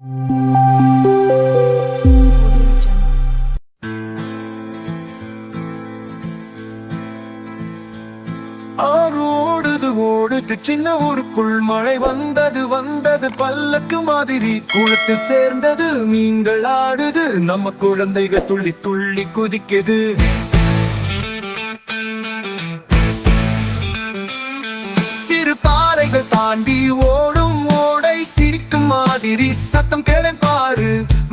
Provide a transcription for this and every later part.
ஆரோடுது ஓடுது சின்ன ஊருக்குள் மழை வந்தது வந்தது பல்லக்கு மாதிரி குளத்தில் சேர்ந்தது மீன்கள் ஆடுது நம்ம குழந்தைகள் துள்ளி துள்ளி குதிக்குது. சிறு பாறைகள் தாண்டி ஓடும் ஓடை சிரிக்கும் மாதிரி சத்தம் கேளு பாரு.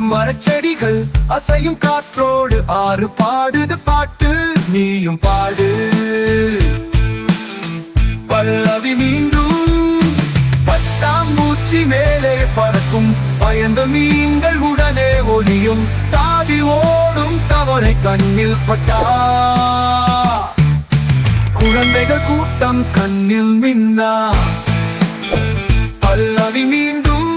மரச்செடிகள் அசையும் காற்றோடு ஆறு பாடுது பாட்டு, நீயும் பாடு. பல்லவி மீண்டும் பட்டாம்பூச்சி மேலே பறக்கும், பயந்த மீன்கள் உடனே ஒளியும், தாவி ஓடும் தவளை கண்ணில் பட்டா. குழந்தைகள் கூட்டம் கண்ணில் மின்னா. பல்லவி மீண்டும்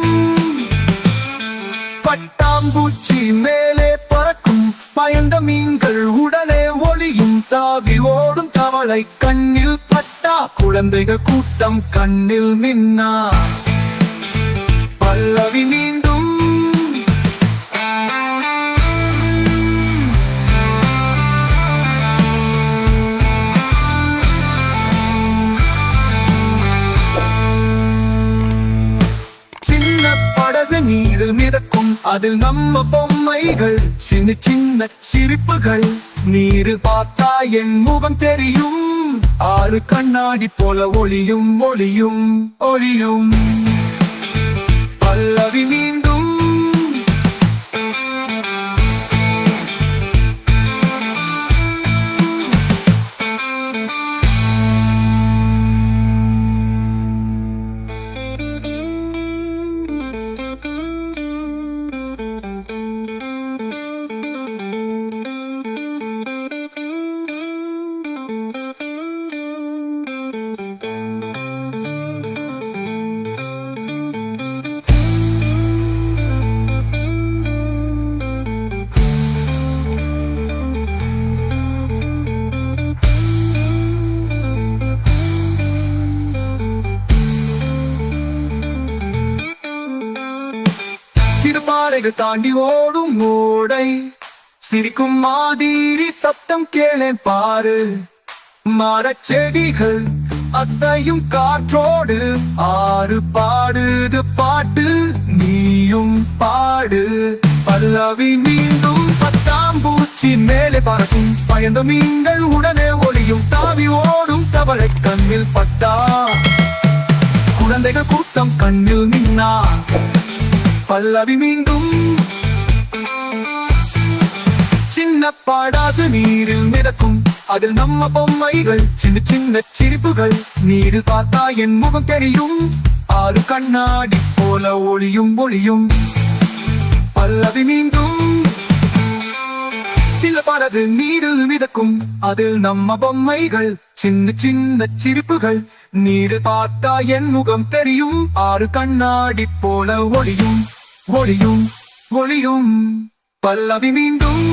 பட்டாம்பூச்சி மேலே பறக்கும், பயந்த மீன்கள் உடனே ஒளியும், தாவி ஓடும் தவளை கண்ணில் பட்டா. குழந்தைகள் கூட்டம் கண்ணில் மின்னா. பல்லவி மீண்டும் சின்ன படகு நீரில் மிதக்கும், அதில் நம்ம பொம்மைகள், சின்ன சின்ன சிரிப்புகள். நீரில் பார்த்தா என் முகம் தெரியும், ஆறு கண்ணாடி போல ஒளியும் ஒளியும் ஒளியும். பல்லவி மீண்டும் பாறைகள் தாண்டி ஓடும் ஓடை சிரிக்கும் மாதிரி சத்தம் கேளு பாரு. மரச்செடிகள் அசையும் காற்றோடு ஆறு பாடுது பாட்டு, நீயும் பாடு. பல்லவி மீண்டும் பட்டாம்பூச்சி மேலே பறக்கும், பயந்த மீன்கள் உடனே ஒளியும், தாவி ஓடும் தவளை கண்ணில் பட்டா. குழந்தைகள் கூட்டம் கண்ணில் மின்னா. பல்லவி மீண்டும் சின்ன படகு நீரில் மிதக்கும், அதில் நம்ம பொம்மைகள், சின்ன சின்ன சிரிப்புகள். நீரில் பார்த்தா என் முகம் தெரியும், ஆறு கண்ணாடி போல ஒளியும் ஒளியும். பல்லவி மீண்டும் சின்ன படகு நீரில் மிதக்கும், அதில் நம்ம பொம்மைகள், சின்ன சின்ன சிரிப்புகள். நீரில் பார்த்தா என் முகம் தெரியும், ஆறு கண்ணாடி போல ஒளியும் ஒளியும் ஒளியும். பல்லவி மீண்டும்